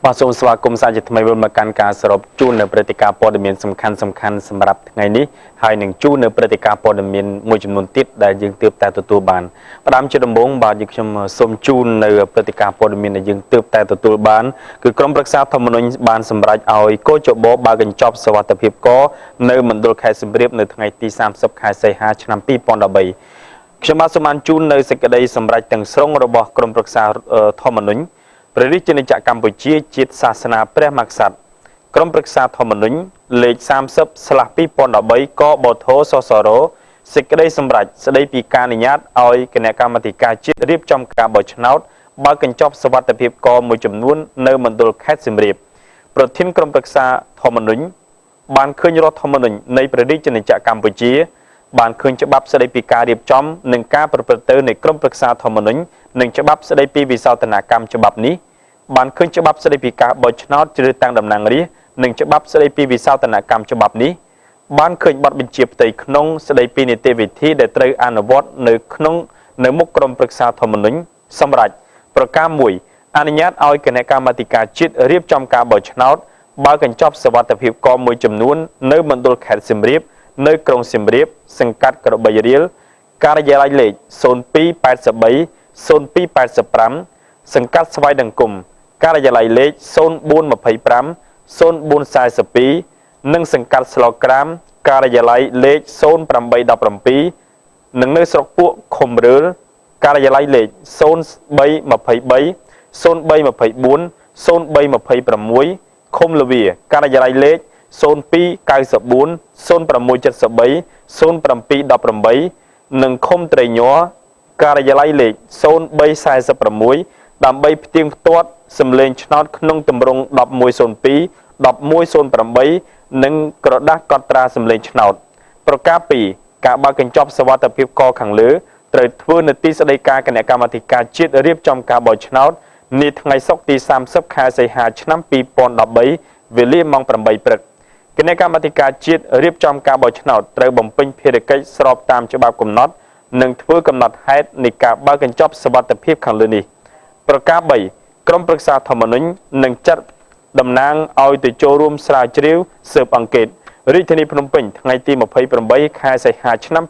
បាទសូមស្វាគមន៍សាជាថ្មីវិលមកកាន់ការសរុបជូននៅព្រឹត្តិការណ៍ព័ត៌មានសំខាន់សម្រាប់ថ្ងៃនេះហើយនឹងជូននៅព្រឹត្តិការណ៍ព័ត៌មានមួយចំនួនទៀតដែលយើងទើបតែទទួលបានផ្ដើមជាដំបូងបាទយើងខ្ញុំសូមជូននៅព្រឹត្តិការណ៍ព័ត៌មានដែលយើងទើបតែទទួលបានគឺក្រុមប្រឹក្សាធម្មនុញ្ញបានសម្រេចឲ្យកោជបបើកកញ្ចប់សវត្ថិភាពកនៅមណ្ឌលខេត្តសៀមរាបនៅថ្ងៃទី30ខែសីហាឆ្នាំ2013ខ្ញុំបាទសូមបានជូននៅសេចក្តីសម្រេចទាំងស្រុងរបស់ក្រុមប្រឹក្សាធម្មនុញ្ញព្រះរាជាណាចក្រកម្ពុជាជាតិសាសនាព្រះមហាក្សត្រក្រុមប្រឹក្សាធម្មនុញ្ញលេខ30/2013កបធសសរសេចក្តីសម្រេចស្តីពីការអនុញ្ញាតឲ្យគណៈកម្មាធិការជាតិរៀបចំការបោះឆ្នោតបើកកញ្ចប់សវត្ថិភាពកមួយចំនួននៅមណ្ឌលខេត្តសៀមរាបប្រធានក្រុមប្រឹក្សាធម្មនុញ្ញបានឃើញរដ្ឋធម្មនុញ្ញនៃព្រះរាជាណាចក្រកម្ពុជាបានឃើញច្បាប់ស្តីពីការរៀបចំនិងការប្រព្រឹត្តទៅនៃក្រុមប្រឹក្សាធម្មនុញ្ញនិងច្បាប់ស្តីពីវិសោធនកម្មច្បាប់នេះបានឃើញច្បាប់ស្តីពីការបោះឆ្នោតជ្រើសតាំងតំណាងរាស្ត្រនិងច្បាប់ស្តីពីវិសោធនកម្មច្បាប់នេះបានឃើញបទបញ្ជាផ្ទៃក្នុងស្តីពីនីតិវិធីដែលត្រូវអនុវត្តនៅមុខក្រុមប្រឹក្សាធម្មនុញ្ញសម្រាប់ប្រការ1អនុញ្ញាតឲ្យគណៈកម្មាធិការជាតិរៀបចំការបោះឆ្នោតបើកកញ្ចប់សវត្ថិភាពកមួយចំនួននៅមណ្ឌលខេត្តសៀមរាបនៅក្រុងសៀមរាបសង្កាត់ក្របីរៀលការិយាល័យលេខ0283 0285សង្កាត់ស្វាយដង្គមការិយាល័យលេខ0425 0442និងសង្កាត់ស្លក្រាមការិយាល័យលេខ0817និងនៅស្រុកពួកខុំរើលការិយាល័យលេខ0323 0324 0326ខុំលវាការិយាល័យលេខ0294 0673 0718និងខុំត្រីញ័រការិយាល័យលេខ0346ដើម្បីផ្ទៀងផ្ទាត់សម្លេងឆ្នោតក្នុងទម្រង់1102 1108និងក្រដាស់កត់ត្រាសម្លេងឆ្នោតប្រការ2ការបើកកញ្ចប់សវត្ថិភាពកខាងលើត្រូវធ្វើនៅទីស្តីការគណៈកម្មាធិការជាតិរៀបចំការបោះឆ្នោតនាថ្ងៃសុក្រទី30ខែសីហាឆ្នាំ2013វេលាម៉ោង8ព្រឹកគណៈកម្មាធិការជាតិរៀបចំការបោះឆ្នោតត្រូវបំពេញភារកិច្ចស្របតាមច្បាប់កំណត់និងធ្វើកំណត់ហេតុនៃការបើកកញ្ចប់សវត្ថិភាពខាងលើនេះប្រការ3ក្រុមប្រឹក្សាធម្មនុញ្ញនឹងចាត់តំណាងឲ្យទៅចូលរួមស្រាវជ្រាវស៊ើបអង្កេតរាជធានីភ្នំពេញថ្ងៃទី28ខែសីហាឆ្នាំ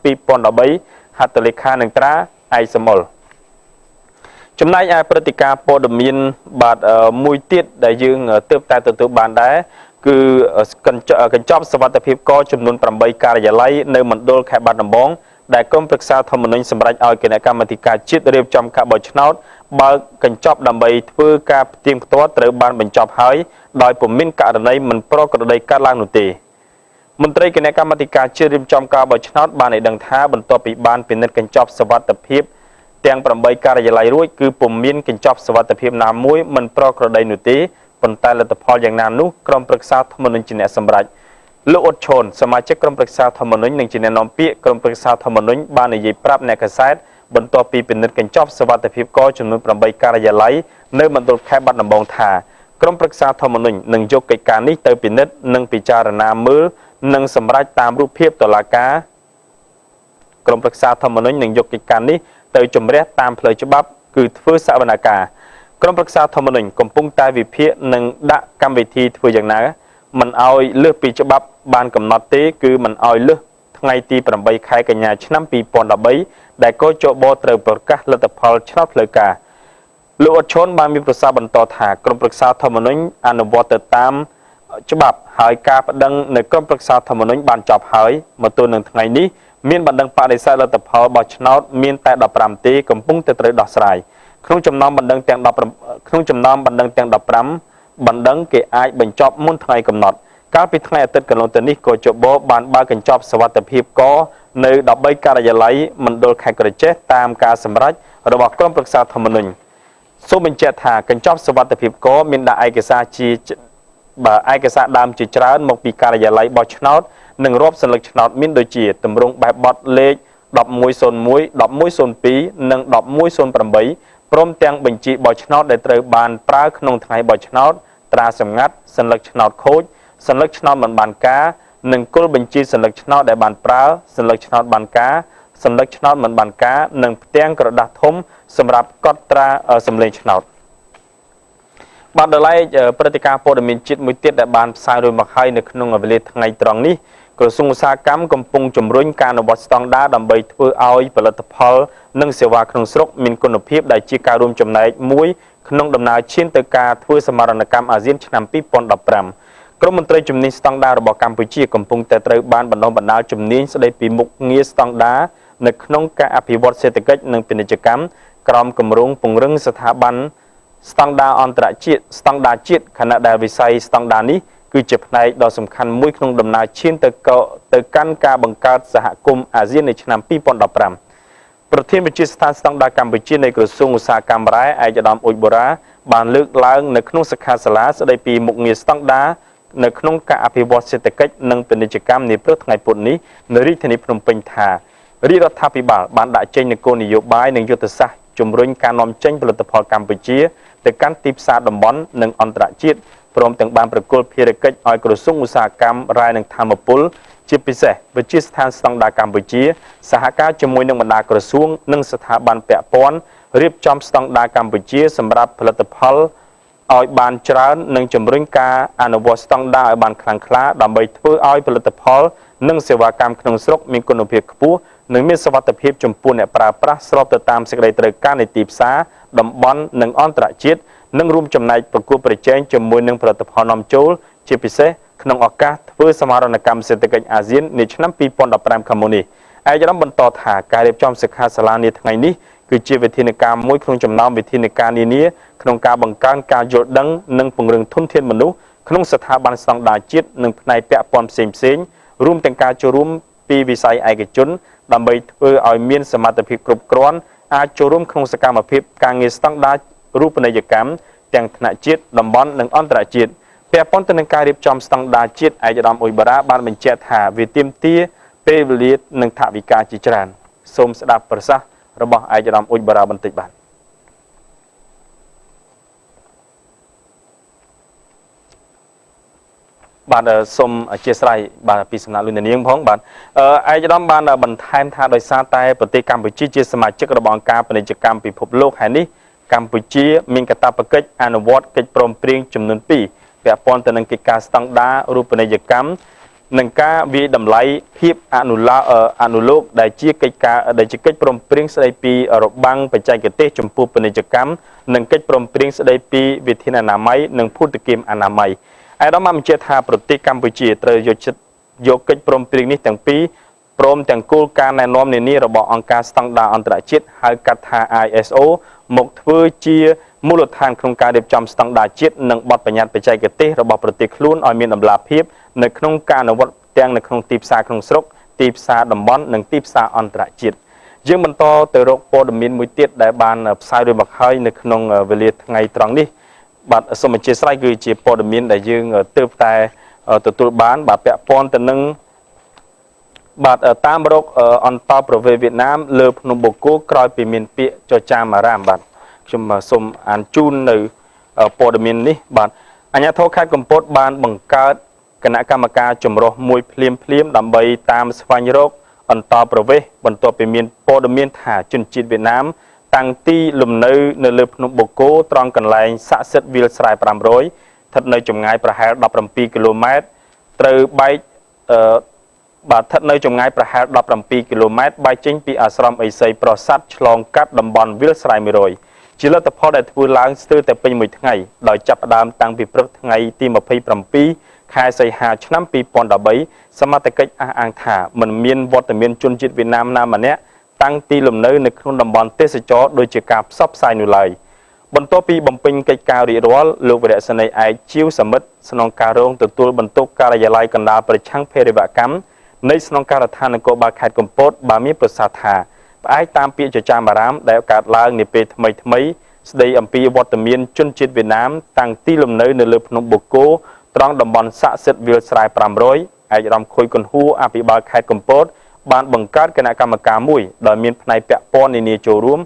2013ហត្ថលេខានឹងត្រាឯកសមលចំណែកឯព្រឹត្តិការណ៍ព័ត៌មានបាទមួយទៀតដែលយើងទើបតែទទួលបានដែរគឺកញ្ចប់សវត្ថិភាពកចំនួន8ការិយាល័យនៅមណ្ឌលខេត្តបាត់ដំបងដែលក្រុមប្រឹក្សាធម្មនុញ្ញសម្រេចឲ្យគណៈកម្មាធិការជាតិរៀបចំការបោះឆ្នោតបើកកញ្ចប់ដើម្បីធ្វើការផ្ទៀងផ្ទាត់ត្រូវបានបញ្ចប់ហើយដោយពុំមានករណីមិនប្រក្រតីកើតឡើងនោះទេមន្ត្រីគណៈកម្មាធិការជាតិរៀបចំការបោះឆ្នោតបានឲ្យដឹងថាបន្ទាប់ពីបានពិនិត្យកញ្ចប់សវត្ថិភាពទាំង8ការិយាល័យរួចគឺពុំមានកញ្ចប់សវត្ថិភាពណាមួយមិនប្រក្រតីនោះទេប៉ុន្តែលទ្ធផលយ៉ាងណានោះក្រុមប្រឹក្សាធម្មនុញ្ញជាអ្នកសម្រេចលោកអ៊ុតឈុនសមាជិកក្រុមប្រឹក្សាធម្មនុញ្ញនិងជាអ្នកនាំពាក្យក្រុមប្រឹក្សាធម្មនុញ្ញបាននិយាយប្រាប់អ្នកកាសែតបន្ទាប់ពីពិនិត្យកញ្ចប់សវត្ថិភាពកចំនួន8ការិយាល័យនៅមណ្ឌលខេត្តបាត់ដំបងថាក្រុមប្រឹក្សាធម្មនុញ្ញនឹងយកកិច្ចការនេះទៅពិនិត្យនិងពិចារណាមើលនិងសម្រេចតាមរូបភាពតុលាការក្រុមប្រឹក្សាធម្មនុញ្ញនឹងយកកិច្ចការនេះទៅជំរះតាមផ្លូវច្បាប់គឺធ្វើសវនកម្មក្រុមប្រឹក្សាធម្មនុញ្ញកំពុងតែវិភាគនិងដាក់កម្មវិធីធ្វើយ៉ាងណាមិនឲ្យលើសពីច្បាប់បានកំណត់ទេគឺមិនឲ្យលើសថ្ងៃទី8ខែកញ្ញាឆ្នាំ2013ដែលកោជបត្រូវប្រកាសលទ្ធផលឆ្នោតផ្លូវការលោកអ៊ុតឈុនបានមានប្រសាសន៍បន្តថាក្រុមប្រឹក្សាធម្មនុញ្ញអនុវត្តទៅតាមច្បាប់ហើយការប្តឹងនៅក្រុមប្រឹក្សាធម្មនុញ្ញបានចប់ហើយមកទល់នឹងថ្ងៃនេះមានបណ្ដឹងបដិសេធលទ្ធផលបោះឆ្នោតមានតែ15ទេកំពុងតែត្រូវដោះស្រាយក្នុងចំណោមបណ្ដឹងទាំង15បណ្ដឹងគេអាចបញ្ចប់មុនថ្ងៃកំណត់កាលពីថ្ងៃអាទិត្យកន្លងទៅនេះកោជបបានបើកកញ្ចប់សវត្ថិភាពកនៅ13ការិយាល័យមណ្ឌលខេត្តក្រចេះតាមការសម្រេចរបស់ក្រុមប្រឹក្សាធម្មនុញ្ញសូមបញ្ជាក់ថាកញ្ចប់សវត្ថិភាពកមានដាក់ឯកសារឯកសារដើមជាច្រើនមកពីការិយាល័យបោះឆ្នោតនិងរាប់សន្លឹកឆ្នោតមានដូចជាទម្រង់បែបបទលេខ1101 1102និង1108ព្រមទាំងបញ្ជីបោះឆ្នោតដែលត្រូវបានប្រើក្នុងថ្ងៃបោះឆ្នោតត្រាសម្ងាត់សន្លឹកឆ្នោតខូចសន្លឹកឆ្នោតមិនបានការនិងគុលបញ្ជីសន្លឹកឆ្នោតដែលបានប្រើសន្លឹកឆ្នោតបានការសន្លឹកឆ្នោតមិនបានការនិងផ្ទាំងក្រដាស់ធំសម្រាប់កត់ត្រាសម្លេងឆ្នោត បាទដល់ឡែកព្រឹត្តិការណ៍ព័ត៌មានជាតិមួយទៀតដែលបានផ្សាយរួចមកហើយនៅក្នុងវេលាថ្ងៃត្រង់នេះក្រសួងឧស្សាហកម្មកំពុងជំរុញការអនុវត្តស្តង់ដារដើម្បីធ្វើឲ្យផលិតផលនិងសេវាក្នុងស្រុកមានគុណភាពដែលជាការរួមចំណែកមួយក្នុងដំណើរឈានទៅការធ្វើសមរណកម្មអាស៊ានឆ្នាំ2015ក្រមមន្ត្រីជំនាញស្តង់ដាររបស់កម្ពុជាកំពុងតែត្រូវបានបណ្ដុះបណ្ដាលជំនាញស្ដីពីមុខងារស្តង់ដារនៅក្នុងការអភិវឌ្ឍសេដ្ឋកិច្ចនិងពាណិជ្ជកម្មក្រោមគម្រោងពង្រឹងស្ថាប័នស្តង់ដារអន្តរជាតិស្តង់ដារជាតិខណៈដែលវិស័យស្តង់ដារនេះគឺជាផ្នែកដ៏សំខាន់មួយក្នុងដំណើរឈានទៅកាន់ការបង្កើតសហគមន៍អាស៊ាននៅឆ្នាំ2015ប្រធានវិទ្យាស្ថានស្តង់ដារកម្ពុជានៃក្រសួងឧស្សាហកម្មរ៉ែឯកឧត្តមអ៊ុចបូរ៉ាបានលើកឡើងនៅក្នុងសិក្ខាសាលាស្ដីពីមុខងារស្តង់ដារនៅក្នុងការអភិវឌ្ឍសេដ្ឋកិច្ចនិងពាណិជ្ជកម្មនាព្រឹកថ្ងៃពុធនេះនៅរាជធានីភ្នំពេញថារាជរដ្ឋាភិបាលបានដាក់ចេញនូវគោលនយោបាយនិងយុទ្ធសាស្ត្រជំរុញការនាំចេញផលិតផលកម្ពុជាទៅកាន់ទីផ្សារតំបន់និងអន្តរជាតិព្រមទាំងបានប្រគល់ភារកិច្ចឲ្យក្រសួងឧស្សាហកម្មរ៉ែនិងធម្មពលជាពិសេសវិទ្យាស្ថានស្តង់ដារកម្ពុជាសហការជាមួយនឹងបណ្ដាក្រសួងនិងស្ថាប័នពាក់ព័ន្ធរៀបចំស្តង់ដារកម្ពុជាសម្រាប់ផលិតផលឲ្យបានច្រើននិងជំរុញការអនុវត្តស្តង់ដារឲ្យបានខ្លាំងក្លាដើម្បីធ្វើឲ្យផលិតផលនិងសេវាកម្មក្នុងស្រុកមានគុណភាពខ្ពស់និងមានសុវត្ថិភាពចំពោះអ្នកប្រើប្រាស់ស្របទៅតាមសេចក្តីត្រូវការនៃទីផ្សារតំបន់និងអន្តរជាតិនិងរួមចំណែកប្រកួតប្រជែងជាមួយនឹងផលិតផលនាំចូលជាពិសេសក្នុងឱកាសធ្វើសមរណកម្មសេដ្ឋកិច្ចអាស៊ាននាឆ្នាំ2015ខាងមុខនេះឯកឧត្តមបន្តថាការរៀបចំសិក្ខាសាលានាថ្ងៃនេះគឺជាវិធានការមួយក្នុងចំណោមវិធានការនានាក្នុងការបង្កើនការយល់ដឹងនិងពង្រឹងធនធានមនុស្សក្នុងស្ថាប័នស្តង់ដារជាតិនិងផ្នែកពាក់ព័ន្ធផ្សេងៗរួមទាំងការចូលរួមពីវិស័យឯកជនដើម្បីធ្វើឲ្យមានសមត្ថភាពគ្រប់គ្រាន់អាចចូលរួមក្នុងសកម្មភាពការងារស្តង់ដាររូបនីយកម្មទាំងថ្នាក់ជាតិតំបន់និងអន្តរជាតិពាក់ព័ន្ធទៅនឹងការរៀបចំស្តង់ដារជាតិឯកឧត្តមអ៊ុយបូរ៉ាបានបញ្ជាក់ថាវាទាមទារពេលវេលានិងថវិកាជាច្រើនសូមស្ដាប់ប្រសាសន៍របស់ឯកឧត្តមអ៊ុយបូរ៉ាបន្តិចបាទសូមអធិស្ឋានបាទពីសំណាក់លោកនាងផងបាទឯកឧត្តមបានបន្ថែមថាដោយសារតែប្រទេសកម្ពុជាជាសមាជិករបស់អង្គការពាណិជ្ជកម្មពិភពលោកហើយនេះកម្ពុជាមានកាតព្វកិច្ចអនុវត្តកិច្ចព្រមព្រៀងចំនួន2ពាក់ព័ន្ធទៅនឹងកិច្ចការស្តង់ដាររូបនីយកម្មនិងការវិយតម្លៃភាពអនុលោកដែលជាកិច្ចព្រមព្រៀងស្តីពីរបាំងបច្ចេកទេសចំពោះពាណិជ្ជកម្មនិងកិច្ចព្រមព្រៀងស្តីពីវិធានអនាម័យនិងភូតគាមអនាម័យឯកឧត្តមបានបញ្ជាក់ថាប្រទេសកម្ពុជាត្រូវយកកិច្ចព្រមព្រៀងនេះទាំងពីរព្រមទាំងគោលការណ៍ណែនាំនានារបស់អង្គការស្តង់ដារអន្តរជាតិហៅកាត់ថា ISO មកធ្វើជាមូលដ្ឋានក្នុងការរៀបចំស្តង់ដារជាតិនិងបទបញ្ញត្តិបច្ចេកទេសរបស់ប្រទេសខ្លួនឲ្យមានតម្លាភាពនៅក្នុងការអនុវត្តទាំងនៅក្នុងទីផ្សារក្នុងស្រុកទីផ្សារតំបន់និងទីផ្សារអន្តរជាតិយើងបន្តទៅរកព័ត៌មានមួយទៀតដែលបានផ្សាយរួចមកហើយនៅក្នុងវេលាថ្ងៃត្រង់នេះបាទសូមអធិស្ឋានគឺជាព័ត៌មានដែលយើងទើបតែទទួលបានបាទពាក់ព័ន្ធទៅនឹងបាទតាមរកអន្តរប្រវេសន៍វៀតណាមលើភ្នំបូកគោក្រោយពីមានពាក្យចចាមអារាមបាទខ្ញុំសូមអានជូននៅព័ត៌មាននេះបាទអាជ្ញាធរខេត្តកំពតបានបង្កើតគណៈកម្មការចម្រុះមួយភ្លាមដើម្បីតាមស្វែងរកអន្តរប្រវេសន៍បន្ទាប់ពីមានព័ត៌មានថាជនជាតិវៀតណាមតាំងទីលំនៅនៅលើភ្នំបូកគោត្រង់កន្លែងស័ក្តិសិទ្ធិវាលស្រែ500ស្ថិតនៅចម្ងាយប្រហែល17គីឡូម៉ែត្រត្រូវបែកបាទស្ថិតនៅចម្ងាយប្រហែល17គីឡូម៉ែត្របែកចេញពីអាស្រមឥសីប្រសាទឆ្លងកាត់តំបន់វាលស្រែ100ជាលទ្ធផលដែលធ្វើឡើងស្ទើរតែពេញមួយថ្ងៃដោយចាប់ផ្ដើមតាំងពីព្រឹកថ្ងៃទី27ខែសីហាឆ្នាំ2013សមត្ថកិច្ចអះអាងថាមិនមានវត្តមានជនជាតិវៀតណាមណាម្នាក់តាំងទីលំនៅនៅក្នុងតំបន់ទេសចរដូចជាការផ្សព្វផ្សាយនោះឡើយបន្ទាប់ពីបំពេញកិច្ចការរៀបរាល់លោកវរៈសេនីយ៍ឯកជាវសមិទ្ធស្នងការរងទទួលបន្ទុកការិយាល័យកណ្ដាលប្រឆាំងភេរវកម្មនៃស្នងការដ្ឋាននគរបាលខេត្តកំពតបានមានប្រសាសន៍ថាផ្អែកតាមពាក្យចចាមអារាមដែលកើតឡើងនាពេលថ្មីស្ដីអំពីវត្តមានជនជាតិវៀតណាមតាំងទីលំនៅនៅលើភ្នំបូកគោត្រង់តំបន់ស័ក្តិសិទ្ធិវាលស្រែ500ឯកឧត្តមខុយគុនហួរអភិបាលខេត្តកំពតបានបង្កើតគណៈកម្មការមួយដោយមានផ្នែកពាក់ព័ន្ធនានាចូលរួម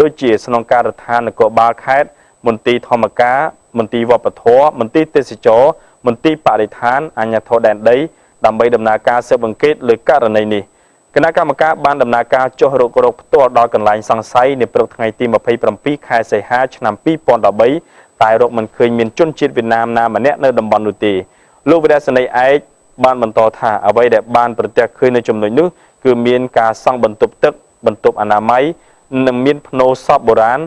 ដូចជាស្នងការដ្ឋាននគរបាលខេត្តមន្ទីរធម្មការមន្ទីរវប្បធម៌មន្ទីរទេសចរមន្ទីរបរិស្ថានអាជ្ញាធរដែនដីដើម្បីដំណើរការស៊ើបអង្កេតលើករណីនេះគណៈកម្មការបានដំណើរការចុះរករកផ្ទាល់ដល់កន្លែងសង្ស័យនៅព្រឹកថ្ងៃទី27ខែសីហាឆ្នាំ2013 តែរកមិនឃើញមានជនជាតិវៀតណាមណាម្នាក់នៅតំបន់នោះទេលោកវិរៈសេនីឯកបានបន្តថាអ្វីដែលបានប្រទះឃើញនៅចំណុចនោះគឺមានការសង់បន្ទប់ទឹកបន្ទប់អនាម័យនិងមានភ្នូរសពបុរាណ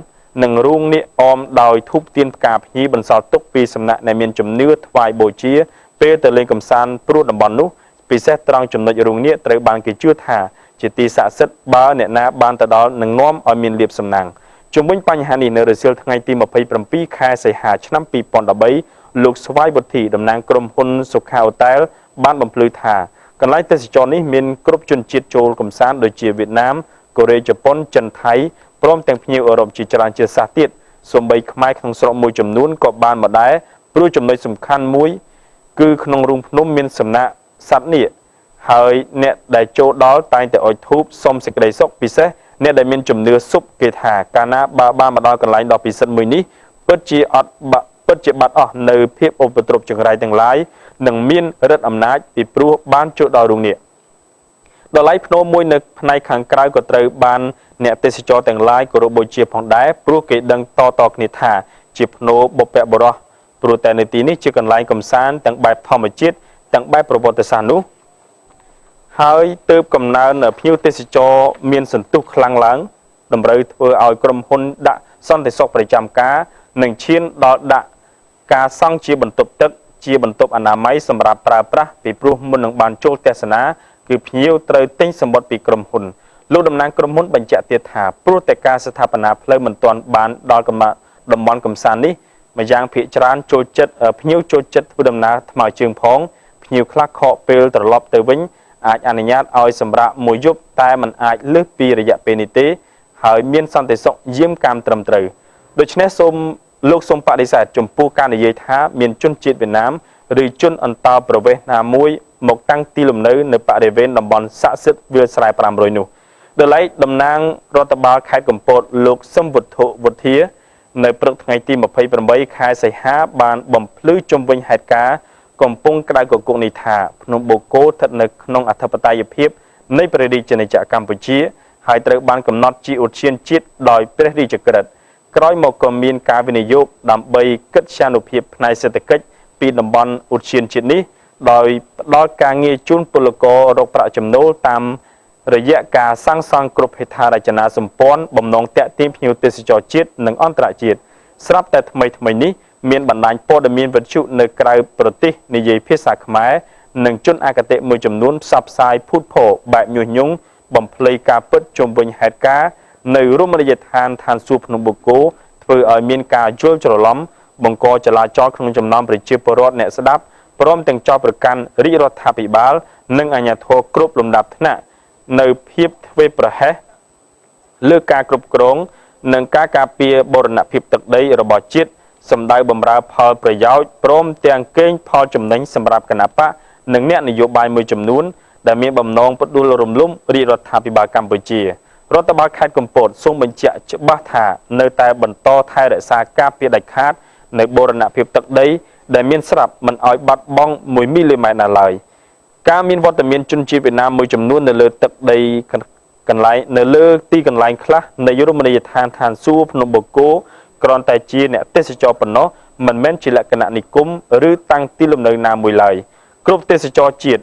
និងរូងនាគអមដោយធូបទៀនផ្កាភ្ញីបន្សល់ទុកពីសំណាក់ដែលមានជំនឿថ្វាយបូជាពេលទៅលេងកម្សាន្តព្រោះតំបន់នោះពិសេសត្រង់ចំណុចរូងនាគត្រូវបានគេជឿថាជាទីស័ក្តិសិទ្ធិបើអ្នកណាបានទៅដល់នឹងនាំឲ្យមានលាភសំណាងជំវិញបញ្ហានេះនៅរសៀលថ្ងៃទី27ខែសីហាឆ្នាំ2013លោកស្វាយវុធីតំណាងក្រុមហ៊ុនសុខាអូតែលបានបំភ្លឺថាកន្លែងទេសចរនេះមានគ្រប់ជនជាតិចូលកម្សាន្តដូចជាវៀតណាមកូរ៉េជប៉ុនចិនថៃព្រមទាំងភ្ញៀវអឺរ៉ុបជាច្រើនជាសាសទៀតសូម្បីខ្មែរក្នុងស្រុកមួយចំនួនក៏បានមកដែរព្រោះចំណុចសំខាន់មួយគឺក្នុងរូងភ្នំមានសំណាក់សត្វនាគហើយអ្នកដែលចូលដល់តែងតែអុជធូបសុំសេចក្តីសុខពិសេសអ្នកដែលមានជំនឿស៊ប់គេថាកាលណាបើបានមកដល់កន្លែងដ៏ពិសិដ្ឋមួយនេះពិតជាបាត់អស់នៅភាពឧបទ្រពចង្រៃទាំងឡាយនិងមានឫទ្ធិអំណាចពីព្រោះបានចូលដល់រូងនាគដល់ឡៃភ្នំមួយនៅផ្នែកខាងក្រៅក៏ត្រូវបានអ្នកទេសចរទាំងឡាយគោរពបូជាផងដែរព្រោះគេដឹងតគ្នាថាជាភ្នោបុព្វបុរសព្រោះតែនៅទីនេះជាកន្លែងកំសាន្តទាំងបែបធម្មជាតិទាំងបែបប្រវត្តិសាស្ត្រនោះហើយទើបកំណើនភ្ញៀវទេសចរមានសន្ទុះខ្លាំងឡើងតម្រូវធ្វើឲ្យក្រុមហ៊ុនដាក់សន្តិសុខប្រចាំការនិងឈានដល់ដាក់ការសង់ជាបន្ទប់ទឹកជាបន្ទប់អនាម័យសម្រាប់ប្រើប្រាស់ពីព្រោះមុននឹងបានចូលទស្សនាគឺភ្ញៀវត្រូវទិញសម្បត្តិពីក្រុមហ៊ុនលោកតំណាងក្រុមហ៊ុនបញ្ជាក់ទៀតថាព្រោះតែការស្ថាបនាផ្លូវមិនទាន់បានដល់តំបន់កំសាន្តនេះម្យ៉ាងភាគច្រើនចូលចិត្តភ្ញៀវចូលចិត្តធ្វើដំណើរថ្មើរជើងផងភ្ញៀវខ្លះខកពេលត្រឡប់ទៅវិញអាចអនុញ្ញាតឲ្យសម្រាប់មួយយប់តែមិនអាចលើសពីរយៈពេលនេះទេហើយមានសន្តិសុខយាមកាមត្រឹមត្រូវដូច្នេះសូមបដិសេធចំពោះការនិយាយថាមានជនជាតិវៀតណាមឬជនអន្តោប្រវេសន៍ណាមួយមកតាំងទីលំនៅនៅបរិវេណតំបន់ស័ក្តិសិទ្ធិវាលស្រែ500នោះដល់ឡែកតំណាងរដ្ឋបាលខេត្តកំពតលោកសឹមវុធានៅព្រឹកថ្ងៃទី28ខែសីហាបានបំភ្លឺជុំវិញហេតុការណ៍កំពុងក្តៅកគុកនេះថាភ្នំបូកគោស្ថិតនៅក្នុងអធិបតេយ្យភាពនៃព្រះរាជាណាចក្រកម្ពុជាហើយត្រូវបានកំណត់ជាឧទ្យានជាតិដោយព្រះរាជក្រឹត្យក្រោយមកក៏មានការវិនិយោគដើម្បីកិត្យានុភាពផ្នែកសេដ្ឋកិច្ចពីតំបន់ឧទ្យានជាតិនេះដោយផ្ដល់ការងារជូនពលកររកប្រាក់ចំណូលតាមរយៈការសាងសង់គ្រប់ហេដ្ឋារចនាសម្ព័ន្ធបំណងតាក់ទាញភ្ញៀវទេសចរជាតិនិងអន្តរជាតិស្រាប់តែថ្មីនេះមានបណ្ដាញព័ត៌មានវិទ្យុនៅក្រៅប្រទេសនិយាយភាសាខ្មែរនិងជនអគតិមួយចំនួនផ្សព្វផ្សាយភូតភរបែបញុះញង់បំភ្លៃការពិតជុំវិញហេតុការណ៍នៅរមណីយដ្ឋានឋានសួគ៌ភ្នំបូកគោធ្វើឲ្យមានការយល់ច្រឡំបង្កចលាចលក្នុងចំណោមប្រជាពលរដ្ឋអ្នកស្ដាប់ព្រមទាំងចោទប្រកាន់រាជរដ្ឋាភិបាលនិងអាជ្ញាធរគ្រប់លំដាប់ថ្នាក់នៅភាពធ្វេសប្រហែសលើការគ្រប់គ្រងនិងការការពារបូរណភាពទឹកដីរបស់ជាតិសម្ដៅបម្រើផលប្រយោជន៍ព្រមទាំងកេងផលចំណេញសម្រាប់គណបកនិងអ្នកនយោបាយមួយចំនួនដែលមានបំណងផ្ដួលរំលំរាជរដ្ឋាភិបាលកម្ពុជារដ្ឋបាលខេត្តកំពតសូមបញ្ជាក់ច្បាស់ថានៅតែបន្តថែរក្សាការពារដាច់ខាតនៅបូរណភាពទឹកដីដែលមានស្រាប់មិនឲ្យបាត់បង់1មីលីម៉ែត្រណាឡើយការមានវត្តមានជនជាតិវៀតណាមមួយចំនួននៅលើទឹកដីកន្លែងនៅលើទីកន្លែងខ្លះនៃរមណីយដ្ឋានឋានសួគ៌ភ្នំបូកគោគ្រាន់តែជាអ្នកទេសចរប៉ុណ្ណោះមិនមែនជាលក្ខណៈនិគមឬតាំងទីលំនៅណាមួយឡើយគ្រប់ទេសចរជាតិ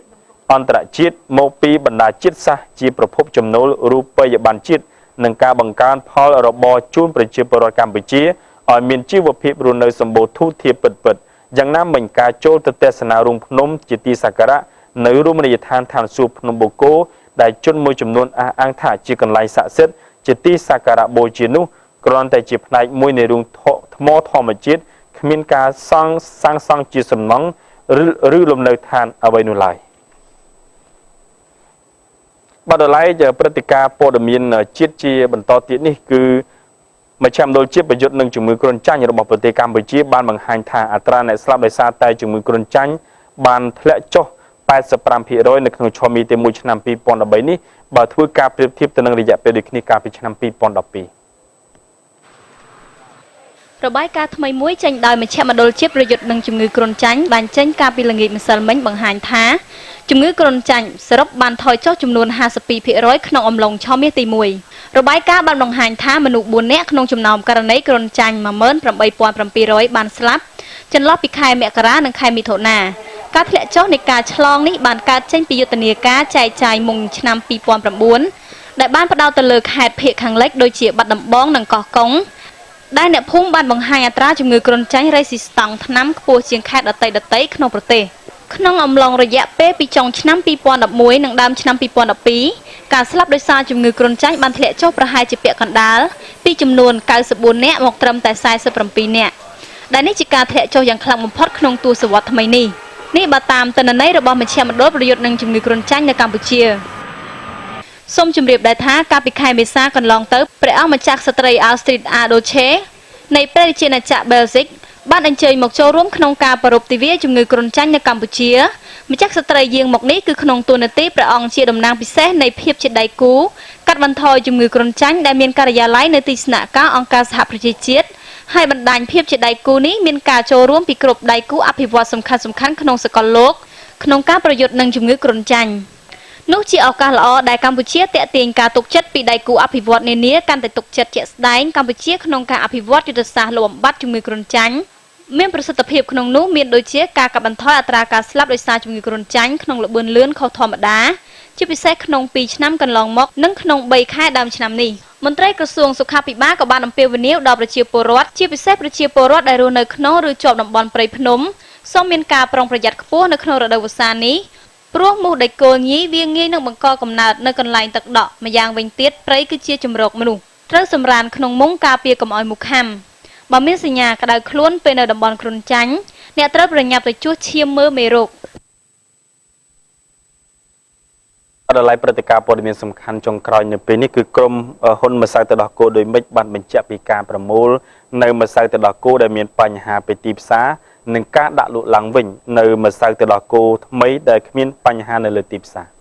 អន្តរជាតិមកពីបណ្ដាជាតិសាសន៍ជាប្រភពចំណូលរូបិយប័ណ្ណជាតិនិងការបង្កើនផលរបរជូនប្រជាពលរដ្ឋកម្ពុជាឲ្យមានជីវភាពរស់នៅសម្បូរធូរធារពិតយ៉ាងណាមិញការចូលទៅទស្សនារូងភ្នំជាទីសក្ការៈនៅរមណីយដ្ឋានឋានសួគ៌ភ្នំបូកគោដែលជនមួយចំនួនអះអាងថាជាកន្លែងស័ក្តិសិទ្ធិជាទីសក្ការៈបូជានោះគ្រាន់តែជាផ្នែកមួយនៃរូងថ្មធម្មជាតិគ្មានការសាងសង់ជាសំណង់ឬលំនៅឋានអ្វីនោះឡើយបាទដល់ឡែកព្រឹត្តិការណ៍ព័ត៌មានជាតិជាបន្តទៀតនេះគឺមជ្ឈមណ្ឌលជាតិប្រយុទ្ធនឹងជំងឺគ្រុនចាញ់របស់ប្រទេសកម្ពុជាបានបង្ហាញថាអត្រាអ្នកស្លាប់ដោយសារតែជំងឺគ្រុនចាញ់បានធ្លាក់ចុះ 85% នៅក្នុងឆមាសទី1ឆ្នាំ2013នេះបើធ្វើការប្រៀបធៀបទៅនឹងរយៈពេលដូចគ្នាកាលពីឆ្នាំ2012 របាយការណ៍ថ្មីមួយចេញដោយមជ្ឈមណ្ឌលជាតិប្រយុទ្ធនឹងជំងឺគ្រុនចាញ់បានចេញកាលពីល្ងាចម្សិលមិញបង្ហាញថាជំងឺគ្រុនចាញ់សរុបបានថយចុះចំនួន 52% ក្នុងអំឡុងឆមាសទី1 របាយការណ៍បានបង្ហាញថាមនុស្ស4នាក់ក្នុងចំណោមករណីគ្រុនចាញ់ 18700 បានស្លាប់ចន្លោះពីខែមករានិងខែមិថុនាការធ្លាក់ចុះនៃការឆ្លងនេះបានកើតចេញពីយុទ្ធនាការចែកចាយមុនឆ្នាំ 2009 ដែលបានផ្ដោតទៅលើខេត្តភាគខាងលិចដូចជាបាត់ដំបងនិងកោះកុងដែលអ្នកភូមិបានបង្ហាញអត្រាជំងឺគ្រុនចាញ់រេស៊ីស្តង់ថ្នាំខ្ពស់ជាងខេត្តដទៃក្នុងប្រទេសក្នុងអំឡុងរយៈពេលពីចុងឆ្នាំ 2011 និងដើមឆ្នាំ 2012 ការស្លាប់ដោយសារជំងឺគ្រុនចាញ់បានធ្លាក់ចុះប្រហែលជាពាក់កណ្ដាលពីចំនួន 94 នាក់មកត្រឹមតែ 47 នាក់ដែលនេះជាការធ្លាក់ចុះយ៉ាងខ្លាំងបំផុតក្នុងទសវត្សរ៍ថ្មីនេះបើតាមទិន្នន័យរបស់មជ្ឈមណ្ឌលប្រយុទ្ធនឹងជំងឺគ្រុនចាញ់នៅកម្ពុជាសូមជម្រាបដែរថាកាលពីខែមេសាកន្លងទៅព្រះអង្គម្ចាស់ក្សត្រី Astrid Adoche នៃព្រះរាជាណាចក្រ Belgique បានអញ្ជើញមកចូលរួមក្នុងការប្រារព្ធទិវាជំងឺគ្រុនចាញ់នៅកម្ពុជាម្ចាស់ក្សត្រីយាងមកនេះគឺក្នុងតួនាទីព្រះអង្គជាតំណាងពិសេសនៃភាពជាដៃគូកាត់បន្ថយជំងឺគ្រុនចាញ់ដែលមានការិយាល័យនៅទីស្នាក់ការអង្គការសហប្រជាជាតិហើយបណ្ដាញភាពជាដៃគូនេះមានការចូលរួមពីគ្រប់ដៃគូអភិវឌ្ឍសំខាន់ៗក្នុងសកលលោកក្នុងការប្រយុទ្ធនឹងជំងឺគ្រុនចាញ់នោះជាឱកាសល្អដែលកម្ពុជាទាក់ទាញការទុកចិត្តពីដៃគូអភិវឌ្ឍនានាកាន់តែទុកចិត្តជាក់ស្ដែងកម្ពុជាក្នុងការអភិវឌ្ឍយុទ្ធសាស្ត្រលំបាត់ជំងឺគ្រុនចាញ់មានប្រសិទ្ធភាពក្នុងនោះមានដូចជាការកាត់បន្ថយអត្រាការស្លាប់ដោយសារជំងឺគ្រុនចាញ់ក្នុងល្បឿនលឿនខុសធម្មតាជាពិសេសក្នុង2ឆ្នាំកន្លងមកនិងក្នុង3ខែដើមឆ្នាំនេះមន្ត្រីក្រសួងសុខាភិបាលក៏បានអំពាវនាវដល់ប្រជាពលរដ្ឋជាពិសេសប្រជាពលរដ្ឋដែលរស់នៅក្នុងឬជាប់តំបន់ព្រៃភ្នំសូមមានការប្រុងប្រយ័ត្នខ្ពស់នៅក្នុងរដូវវស្សានេះព្រោះមូសដែកគោលញីវាងាយនឹងបង្កកំណើតនៅកន្លែងទឹកដក់ម្យ៉ាងវិញទៀតព្រៃគឺជាជំរកមនុស្សត្រូវសម្រានក្នុងមុងការពារកុំឲ្យមូសខាំបើមានសញ្ញាក្តៅខ្លួនពេលនៅតំបន់គ្រុនចាញ់អ្នកត្រូវប្រញាប់ទៅជួសឈាមមើលមេរោគដល់ឡៃព្រឹត្តិការណ៍ព័ត៌មានសំខាន់ចុងក្រោយនៅពេលនេះគឺក្រមហ៊ុនម្សៅទឹកដោះគោដោយមិចបានបញ្ជាក់ពីការប្រមូលនៅម្សៅទឹកដោះគោដែលមានបញ្ហាពីទីផ្សារនិងការដាក់លក់ឡើងវិញនៅម្សៅទឹកដោះគោថ្មីដែលគ្មានបញ្ហានៅលើទីផ្សារ